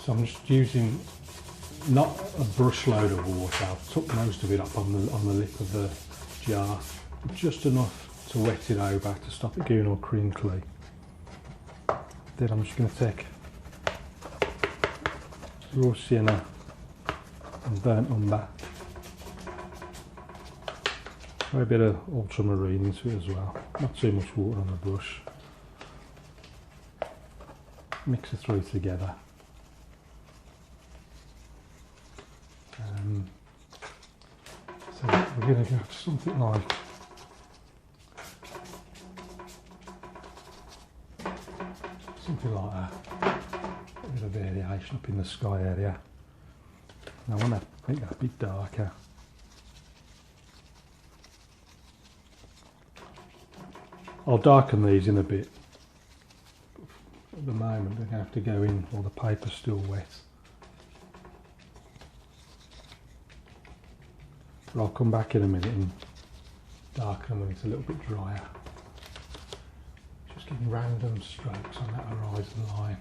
So I'm just using not a brush load of water. I've took most of it up on the lip of the jar, just enough to wet it over to stop it getting all crinkly. Then I'm just going to take raw sienna and burnt umber. Throw a bit of ultramarine into it as well, not too much water on the brush. Mix the three together. So we're going to go for something like that. A bit of variation up in the sky area. And I want to make that a bit darker. I'll darken these in a bit. At the moment we're going to have to go in while the paper's still wet. But I'll come back in a minute and darken them when it's a little bit drier. Just getting random strokes on that horizon line.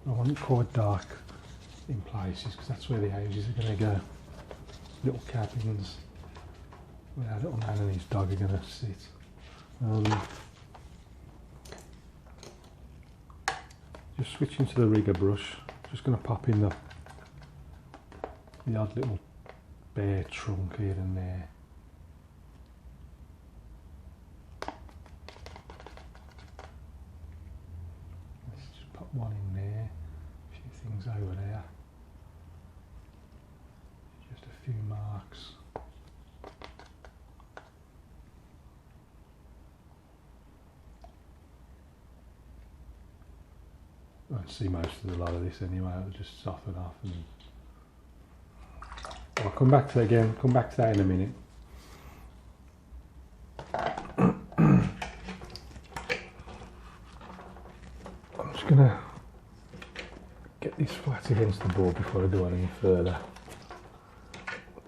I want it quite dark in places because that's where the houses are going to go. Little cabins where our little man and his dog are going to sit. Just switching to the rigger brush, just going to pop in the odd little bare trunk here and there. Let's just put one in there, a few things over there, just a few marks. I won't see most of a lot of this anyway, it'll just soften off and I'll come back to that in a minute. I'm just going to get this flat against the board before I go any further.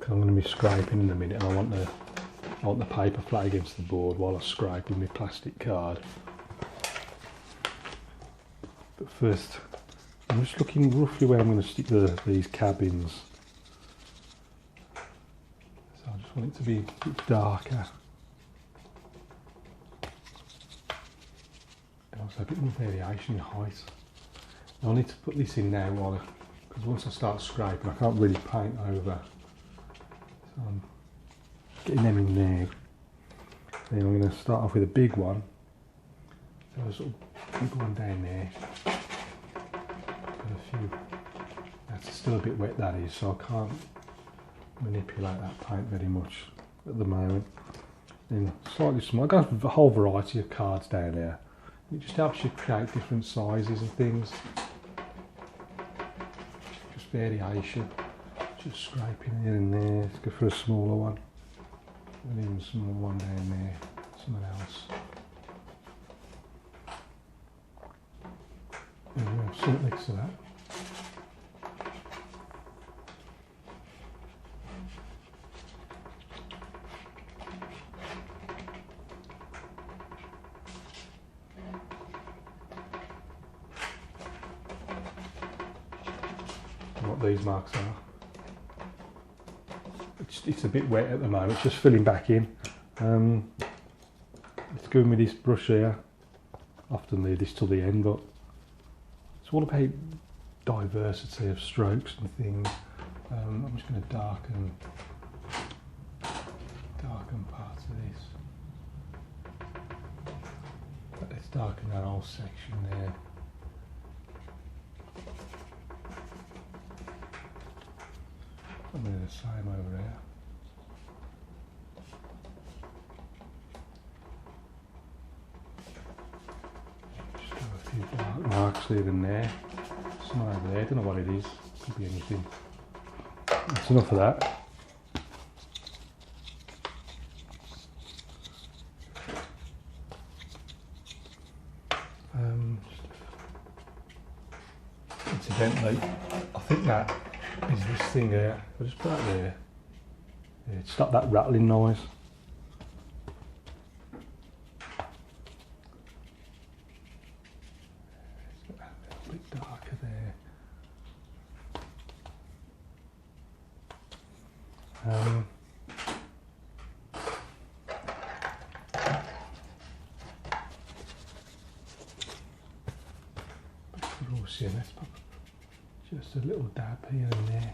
I'm going to be scraping in a minute and I want the paper flat against the board while I scrape with my plastic card. But first, I'm just looking roughly where I'm going to stick these cabins. So I just want it to be a bit darker. And also a bit more variation in height. I'll need to put this in now because once I start scraping I can't really paint over. So I'm getting them in there. Then I'm going to start off with a big one. So a sort of big one down there. That's still a bit wet, that is, so I can't manipulate that paint very much at the moment. Then slightly small, I've got a whole variety of cards down there. It just helps you create different sizes and things. Just variation. Just scraping here and there. Let's go for a smaller one. And even a smaller one down there. Someone else. There we go, something next to that. What these marks are. It's a bit wet at the moment, it's just filling back in. Let's go in with this brush here. Often leave this till the end, but it's all about diversity of strokes and things. I'm just going to darken parts of this. Let's darken that whole section there. And then the same over there. Just have a few dark marks here and there. Some over there, I don't know what it is. Could be anything. That's enough of that. Incidentally, I think that is this thing here. I'll just put that there. Yeah, stop that rattling noise. It's a little bit darker there. Yeah, let's put just a little dab here and there.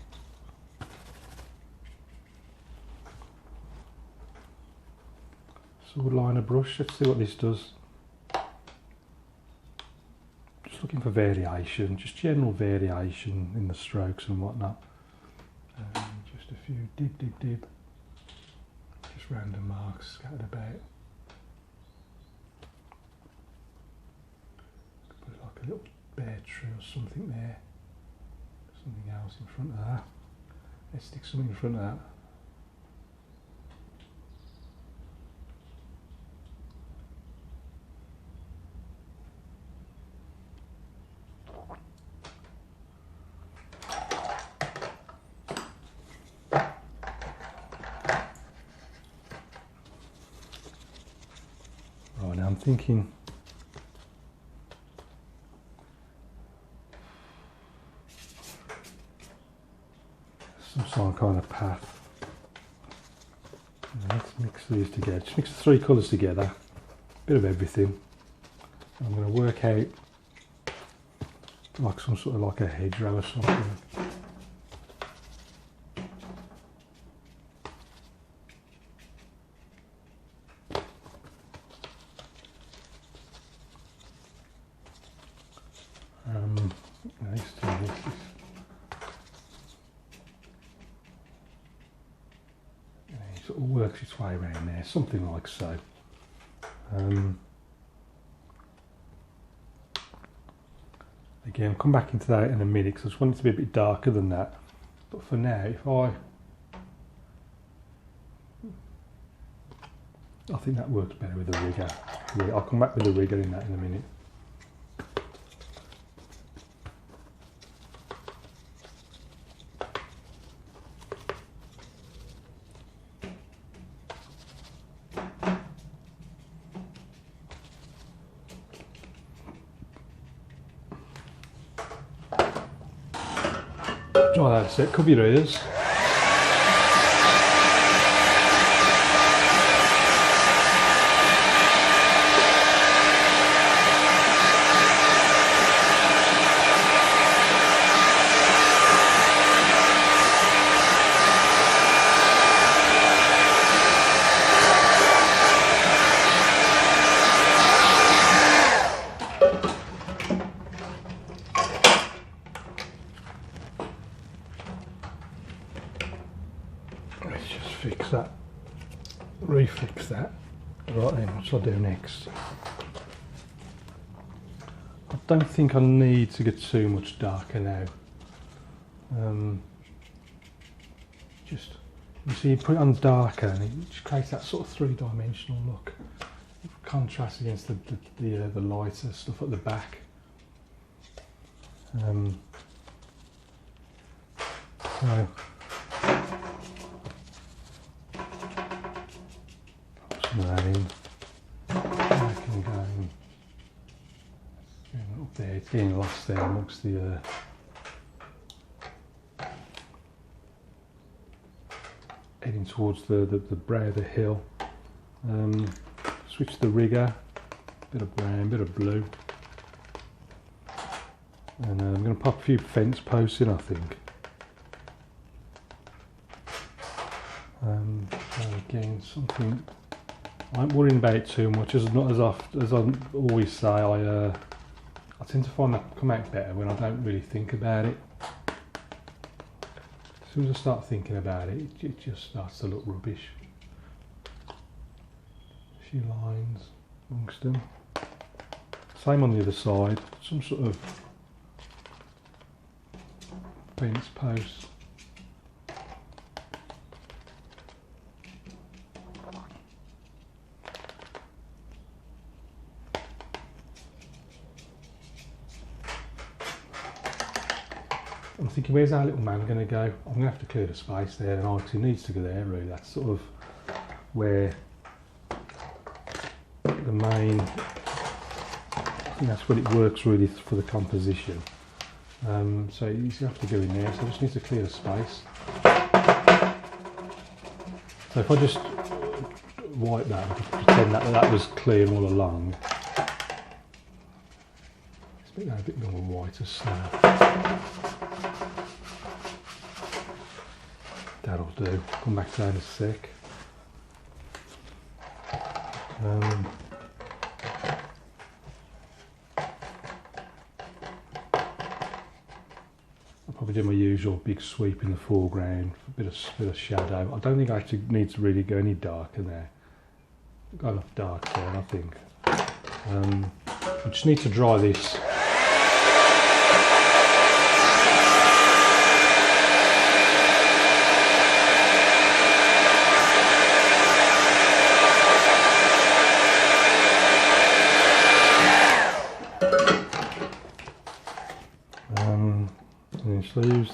Sword liner brush, let's see what this does. Just looking for variation, just general variation in the strokes and whatnot. Just a few dib, just random marks scattered about. Put like a little bear tree or something there. Something else in front of that. Let's stick something in front of that. Right, now I'm thinking some kind of path. Let's mix these together. Just mix the three colours together. A bit of everything. I'm going to work out like some sort of like a hedgerow or something. Sort of works its way around there, something like so. Again, I'll come back into that in a minute because I just want it to be a bit darker than that. But for now, if I think that works better with the rigger. Yeah, I'll come back with the rigger in that in a minute. Dry that a sec, cover your ears. Let's just fix that, refix that. Right then, what shall I do next? I don't think I need to get too much darker now. Just, you see, you put it on darker and it just creates that sort of three-dimensional look. Contrast against the lighter stuff at the back. So, some of that in. I can go up there, it's getting lost there amongst the heading towards the brow of the hill. Switch the rigger, bit of brown, bit of blue. And I'm going to pop a few fence posts in, I think. So again, something I ain't worrying about it too much, as I always say, I tend to find that come out better when I don't really think about it. As soon as I start thinking about it, it just starts to look rubbish. A few lines amongst them. Same on the other side, some sort of fence post. I'm thinking, where's our little man going to go? I'm going to have to clear the space there, and he needs to go there really. That's sort of where the main, I think that's what it works really for the composition. So he's going to have to go in there, so I just need to clear the space. So if I just wipe that and pretend that that was clear all along, let's make that a bit more white as snow. That'll do. Come back to that in a sec. I'll probably do my usual big sweep in the foreground, a bit of shadow. I don't think I actually need to really go any darker there. Got enough dark there, I think. I just need to dry this.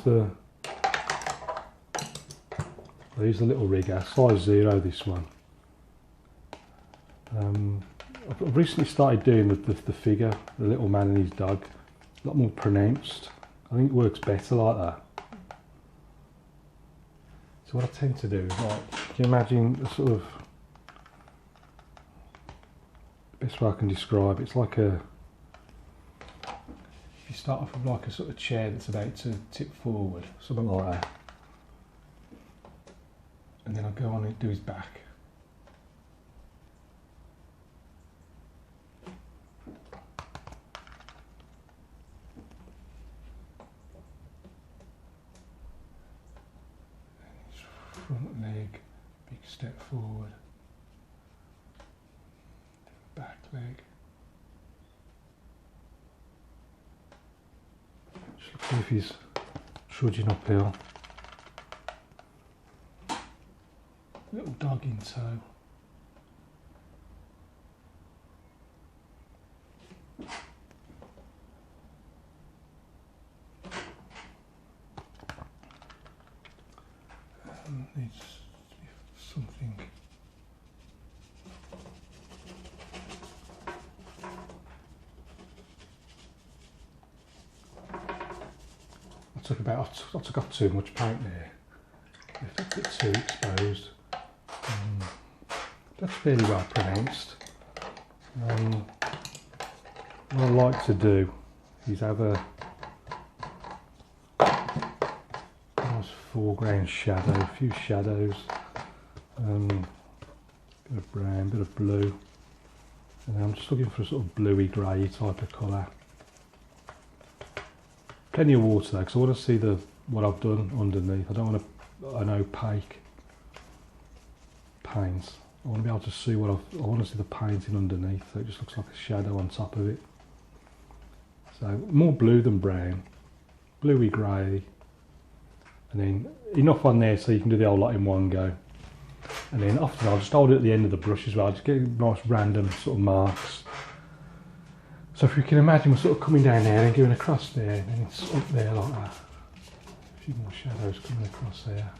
So I use the little rigger, size 0 this one. I've recently started doing the figure, the little man and his dog, a lot more pronounced. I think it works better like that. So what I tend to do is, like, can you imagine a sort of, the best way I can describe it, it's like a, you start off with like a sort of chair that's about to tip forward, something like that, and then I'll go on and do his back. And his front leg, big step forward, back leg. See if he's trudging uphill. Little dog in tow. Needs something. I took off too much paint there. Left it a bit too exposed. That's fairly well pronounced. What I like to do is have a nice foreground shadow, a few shadows, bit of brown, bit of blue, and I'm just looking for a sort of bluey grey type of colour. Plenty of water though, because I want to see what I've done underneath. I don't want an opaque paint. I want to be able to see I want to see the painting underneath, so it just looks like a shadow on top of it. So more blue than brown, bluey grey, and then enough on there so you can do the whole lot in one go. And then often I'll just hold it at the end of the brush as well, just get nice random sort of marks. So if you can imagine, we're sort of coming down there and going across there, and then it's up there like that. A few more shadows coming across there.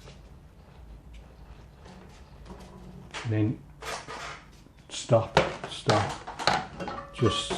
And then stop, just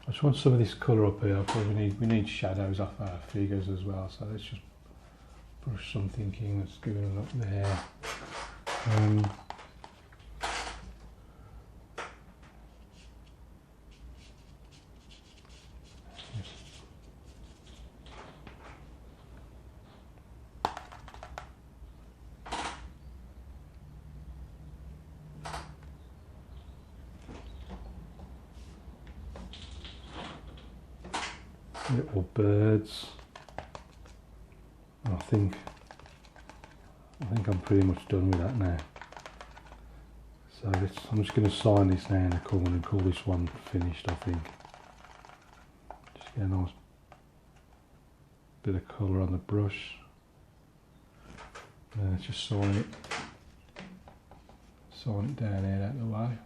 I just want some of this colour up here. We need shadows off our figures as well, so let's just brush something in that's going on up there. Little birds. I think I'm pretty much done with that now. So I'm just going to sign this now in the corner and call this one finished, I think. Just get a nice bit of colour on the brush. Let's just sign it down here out of the way.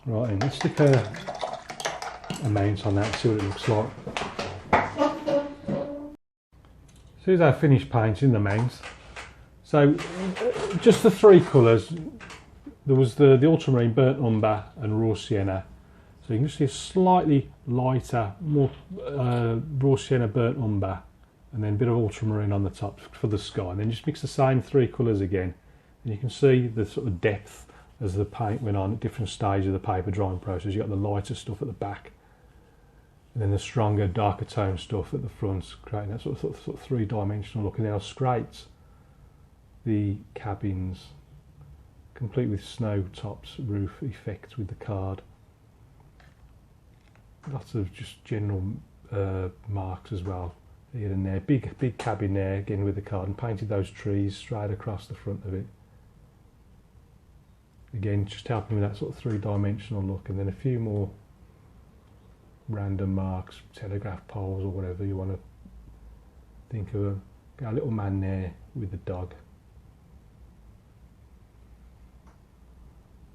Right, and let's stick a mount on that and see what it looks like. So here's our finished painting, the mount. So just the three colours. There was the ultramarine, burnt umber and raw sienna. So you can just see a slightly lighter, more raw sienna, burnt umber, and then a bit of ultramarine on the top for the sky. And then just mix the same three colours again. And you can see the sort of depth as the paint went on at different stages of the paper drying process. You've got the lighter stuff at the back, and then the stronger, darker tone stuff at the front, creating that sort of three-dimensional look. And then I scraped the cabins, complete with snow tops roof effect with the card. Lots of just general marks as well here and there. Big cabin there again with the card, and painted those trees straight across the front of it. Again, just helping with that sort of three-dimensional look, and then a few more random marks, telegraph poles or whatever you want to think of them. Got a little man there with the dog.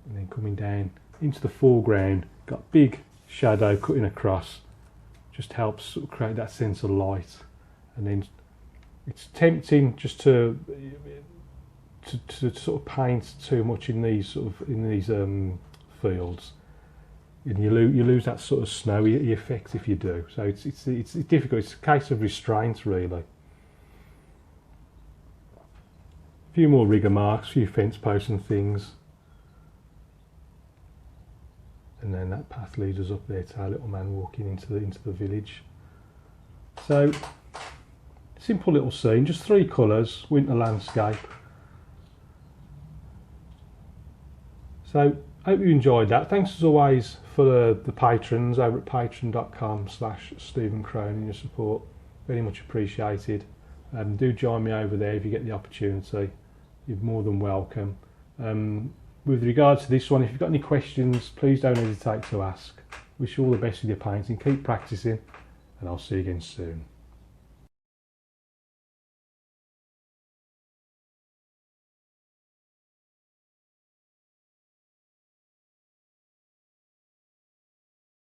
And then coming down into the foreground, got big shadow cutting across, just helps sort of create that sense of light. And then it's tempting just to sort of paint too much in these fields, and you lose that sort of snowy effect if you do. So it's difficult. It's a case of restraint, really. A few more rigger marks, a few fence posts and things, and then that path leads us up there to our little man walking into the village. So simple little scene, just three colours, winter landscape. So I hope you enjoyed that. Thanks as always for the patrons over at patreon.com/Stephen Crone, and your support. Very much appreciated. Do join me over there if you get the opportunity. You're more than welcome. With regard to this one, if you've got any questions, please don't hesitate to ask. Wish you all the best with your painting. Keep practicing, and I'll see you again soon.